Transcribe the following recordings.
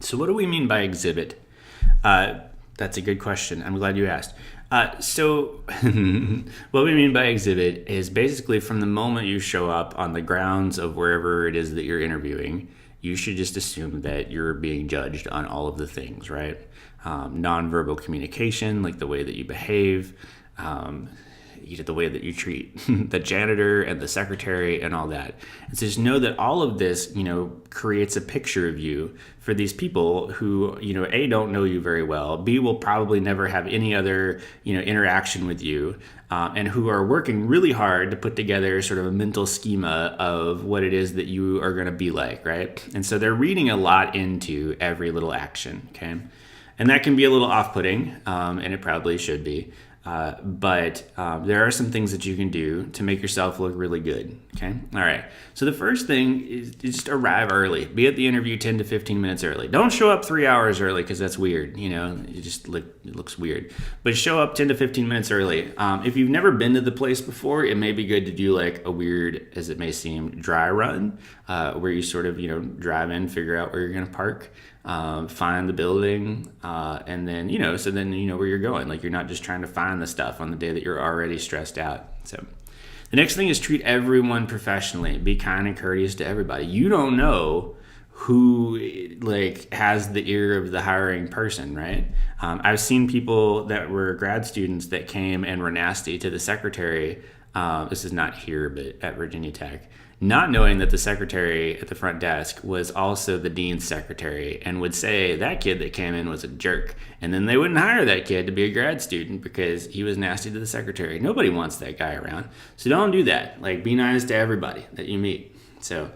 So what do we mean by exhibit? That's a good question. I'm glad you asked. So what we mean by exhibit is basically from the moment you show up on the grounds of wherever it is that you're interviewing, you should just assume that you're being judged on all of the things, right? Nonverbal communication, like the way that you behave, the way that you treat the janitor and the secretary and all that. And so just know that all of this, creates a picture of you for these people who, A, don't know you very well, B, will probably never have any other, interaction with you, and who are working really hard to put together sort of a mental schema of what it is that you are going to be like, right? And so they're reading a lot into every little action, okay? And that can be a little off-putting, and it probably should be. But there are some things that you can do to make yourself look really good. Okay. All right. So the first thing is just arrive early. Be at the interview 10 to 15 minutes early. Don't show up 3 hours early because that's weird. It looks weird. But show up 10 to 15 minutes early. If you've never been to the place before, it may be good to do like a weird, as it may seem, dry run, where you sort of, drive in, figure out where you're going to park. Find the building, and then, so then you know where you're going. Like you're not just trying to find the stuff on the day that you're already stressed out. So the next thing is treat everyone professionally. Be kind and courteous to everybody. You don't know who has the ear of the hiring person, right? I've seen people that were grad students that came and were nasty to the secretary. This is not here, but at Virginia Tech. Not knowing that the secretary at the front desk was also the dean's secretary and would say that kid that came in was a jerk. And then they wouldn't hire that kid to be a grad student because he was nasty to the secretary. Nobody wants that guy around. So don't do that. Be nice to everybody that you meet. So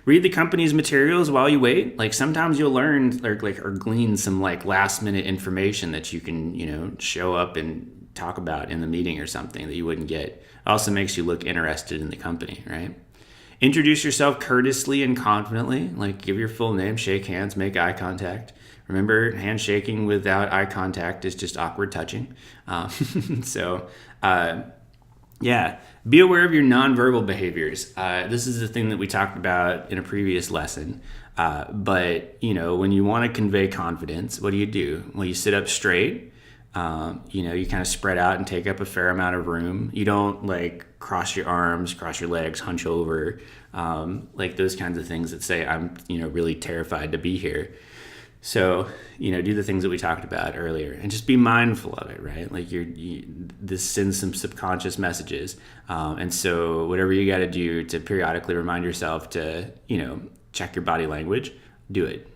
read the company's materials while you wait. Sometimes you'll learn or glean some last minute information that you can, show up and talk about in the meeting or something that you wouldn't get. It also makes you look interested in the company, right? Introduce yourself courteously and confidently, give your full name, shake hands, make eye contact. Remember, handshaking without eye contact is just awkward touching. Be aware of your nonverbal behaviors. This is the thing that we talked about in a previous lesson. But when you want to convey confidence, what do? Well, you sit up straight. You kind of spread out and take up a fair amount of room. You don't cross your arms, cross your legs, hunch over, those kinds of things that say I'm, really terrified to be here. So, do the things that we talked about earlier and just be mindful of it, right? This sends some subconscious messages. And so whatever you got to do to periodically remind yourself to, check your body language, do it.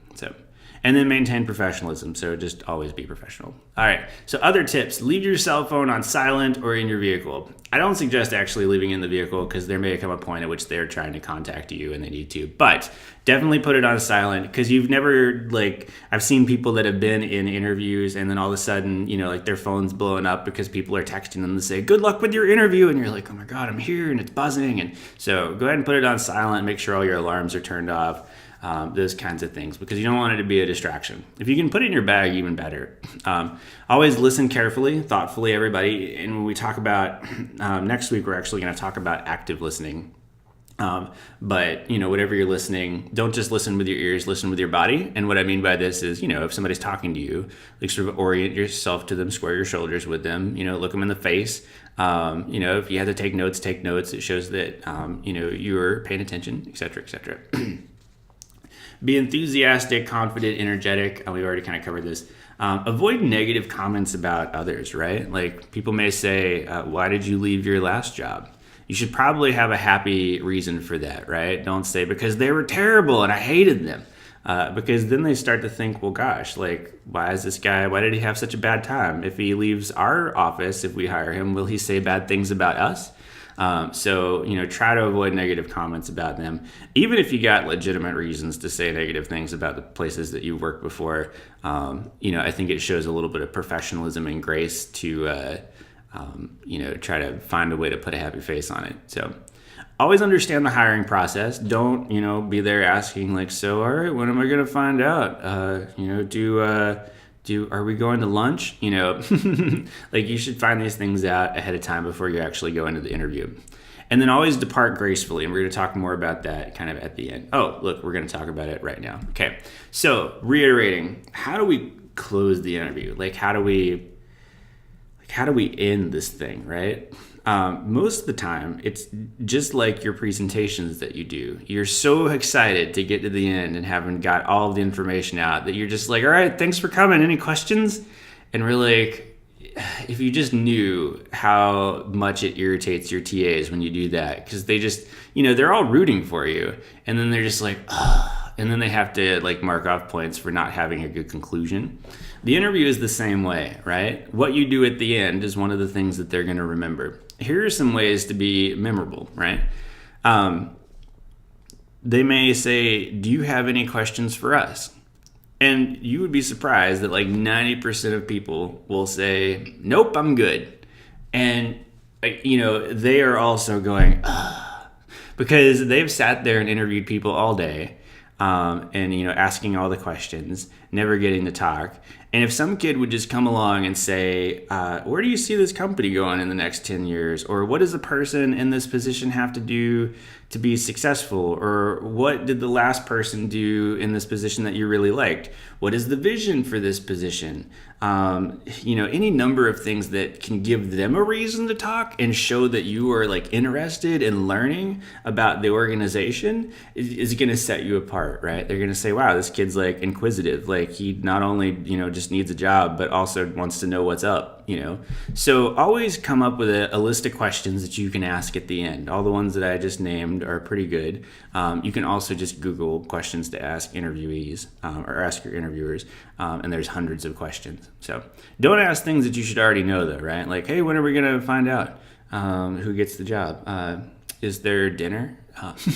And then maintain professionalism. So just always be professional. All right. So other tips, leave your cell phone on silent or in your vehicle. I don't suggest actually leaving in the vehicle because there may come a point at which they're trying to contact you and they need to, but definitely put it on silent because you've never I've seen people that have been in interviews and then all of a sudden, their phone's blowing up because people are texting them to say, good luck with your interview. And you're like, oh my God, I'm here and it's buzzing. And so go ahead and put it on silent, make sure all your alarms are turned off. Those kinds of things because you don't want it to be a distraction. If you can put it in your bag, even better. Always listen carefully, thoughtfully, everybody. And when we talk about next week, we're actually going to talk about active listening. But whatever you're listening, don't just listen with your ears, listen with your body. And what I mean by this is, if somebody's talking to you, sort of orient yourself to them, square your shoulders with them, look them in the face. If you have to take notes, take notes. It shows that, you're paying attention, et cetera, et cetera. Be enthusiastic, confident, energetic. We already kind of covered this. Avoid negative comments about others, right? People may say, why did you leave your last job? You should probably have a happy reason for that, right? Don't say because they were terrible and I hated them. Because then they start to think, well, gosh, why did he have such a bad time? If he leaves our office, if we hire him, will he say bad things about us? So try to avoid negative comments about them. Even if you got legitimate reasons to say negative things about the places that you've worked before, I think it shows a little bit of professionalism and grace to, try to find a way to put a happy face on it. So always understand the hiring process. Don't, be there asking so, all right, when am I going to find out? Are we going to lunch? You should find these things out ahead of time before you actually go into the interview. And then always depart gracefully. And we're going to talk more about that kind of at the end. Oh, look, we're going to talk about it right now. Okay. So reiterating, how do we close the interview? How do we end this thing, right? Most of the time, it's just like your presentations that you do. You're so excited to get to the end and having got all of the information out that you're just like, all right, thanks for coming. Any questions? And we're like, if you just knew how much it irritates your TAs when you do that, because they just, they're all rooting for you. And then they're just like, ugh. And then they have to mark off points for not having a good conclusion. The interview is the same way, right? What you do at the end is one of the things that they're going to remember. Here are some ways to be memorable, right? They may say, do you have any questions for us? And you would be surprised that 90% of people will say, nope, I'm good. And, they are also going, ugh, because they've sat there and interviewed people all day. And asking all the questions, never getting to talk. And if some kid would just come along and say, where do you see this company going in the next 10 years? Or what does a person in this position have to do to be successful? Or what did the last person do in this position that you really liked? What is the vision for this position? Any number of things that can give them a reason to talk and show that you are interested in learning about the organization is going to set you apart, right? They're going to say, wow, this kid's inquisitive. He not only, just needs a job, but also wants to know what's up, So always come up with a list of questions that you can ask at the end. All the ones that I just named are pretty good. You can also just Google questions to ask interviewees or ask your interviewers. And there's hundreds of questions. So don't ask things that you should already know though, right? Hey, when are we going to find out who gets the job? Is there dinner?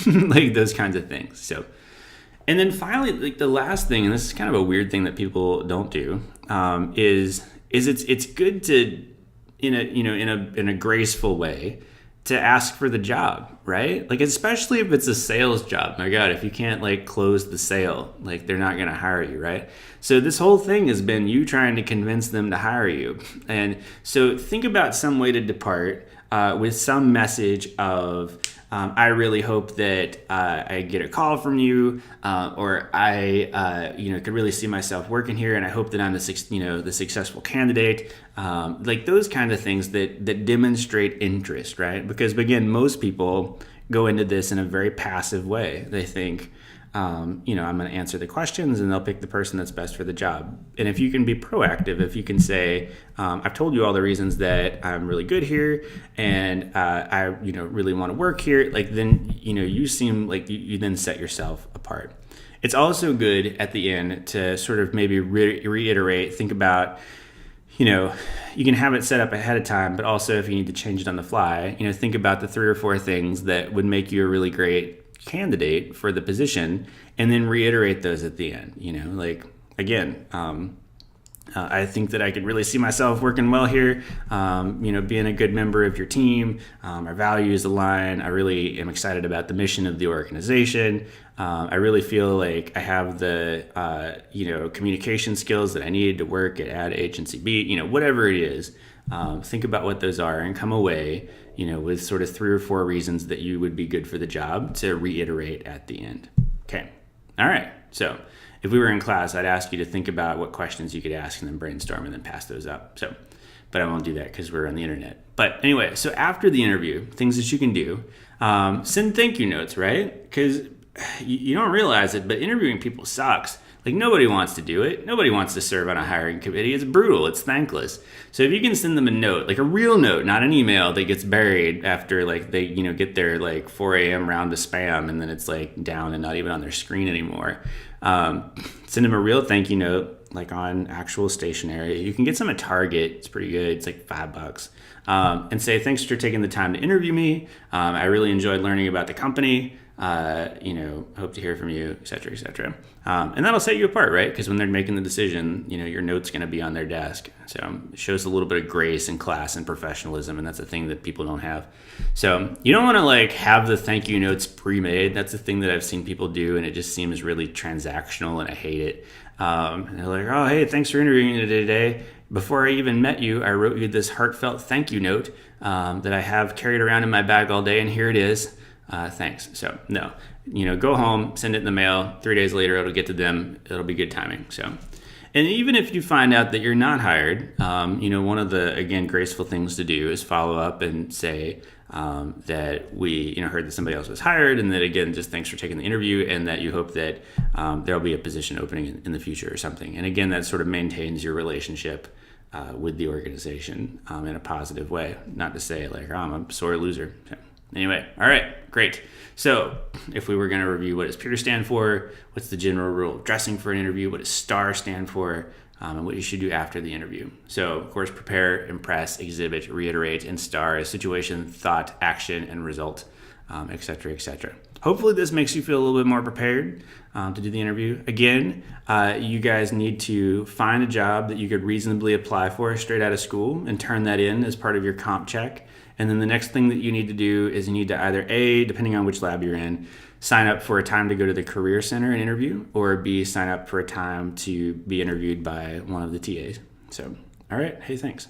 Those kinds of things. So, and then finally, the last thing, and this is kind of a weird thing that people don't do, is it's good to, in a graceful way, to ask for the job, right? Especially if it's a sales job. My God, if you can't close the sale, they're not going to hire you, right? So this whole thing has been you trying to convince them to hire you. And so think about some way to depart with some message of, I really hope that I get a call from you, or I, could really see myself working here, and I hope that I'm the successful candidate. Those kind of things that demonstrate interest, right? Because again, most people go into this in a very passive way. They think, I'm going to answer the questions and they'll pick the person that's best for the job. And if you can be proactive, if you can say, I've told you all the reasons that I'm really good here and I really want to work here, then, you seem like you then set yourself apart. It's also good at the end to sort of maybe reiterate, think about, you can have it set up ahead of time, but also if you need to change it on the fly, think about the 3 or 4 things that would make you a really great candidate for the position, and then reiterate those at the end. I think that I could really see myself working well here, being a good member of your team. Our values align. I really am excited about the mission of the organization. I really feel like I have the communication skills that I needed to work at ad agency B, whatever it is. Think about what those are and come away with sort of 3 or 4 reasons that you would be good for the job to reiterate at the end. Okay. All right. So if we were in class, I'd ask you to think about what questions you could ask and then brainstorm and then pass those up. But I won't do that because we're on the internet. But anyway, so after the interview, things that you can do, send thank you notes, right? Because you don't realize it, but interviewing people sucks. Nobody wants to do it. Nobody wants to serve on a hiring committee. It's brutal. It's thankless. So if you can send them a note, a real note, not an email that gets buried after they, get their 4 a.m. round of spam and then it's down and not even on their screen anymore. Send them a real thank you note, on actual stationery. You can get some at Target. It's pretty good. It's $5. And say, thanks for taking the time to interview me. I really enjoyed learning about the company. Hope to hear from you, et cetera, et cetera. And that'll set you apart, right? Because when they're making the decision, your note's going to be on their desk. So it shows a little bit of grace and class and professionalism, and that's a thing that people don't have. So you don't want to have the thank you notes pre-made. That's the thing that I've seen people do, and it just seems really transactional, and I hate it. And they're oh, hey, thanks for interviewing me today. Before I even met you, I wrote you this heartfelt thank you note. that I have carried around in my bag all day, and here it is. Thanks. So no, go home, send it in the mail. 3 days later, it'll get to them. It'll be good timing. So, and even if you find out that you're not hired, one of the, again, graceful things to do is follow up and say that we, heard that somebody else was hired, and that, again, just thanks for taking the interview, and that you hope that there'll be a position opening in the future or something. And again, that sort of maintains your relationship with the organization in a positive way. Not to say like, oh, I'm a sore loser. So, anyway, all right, great. So if we were going to review, what does PEER stand for? What's the general rule of dressing for an interview? What does STAR stand for? And what you should do after the interview. So, of course, prepare, impress, exhibit, reiterate, and STAR is situation, thought, action, and result, et cetera, et cetera. Hopefully this makes you feel a little bit more prepared to do the interview. Again, you guys need to find a job that you could reasonably apply for straight out of school and turn that in as part of your comp check. And then the next thing that you need to do is you need to either A, depending on which lab you're in, sign up for a time to go to the Career Center and interview, or B, sign up for a time to be interviewed by one of the TAs. So, all right. Hey, thanks.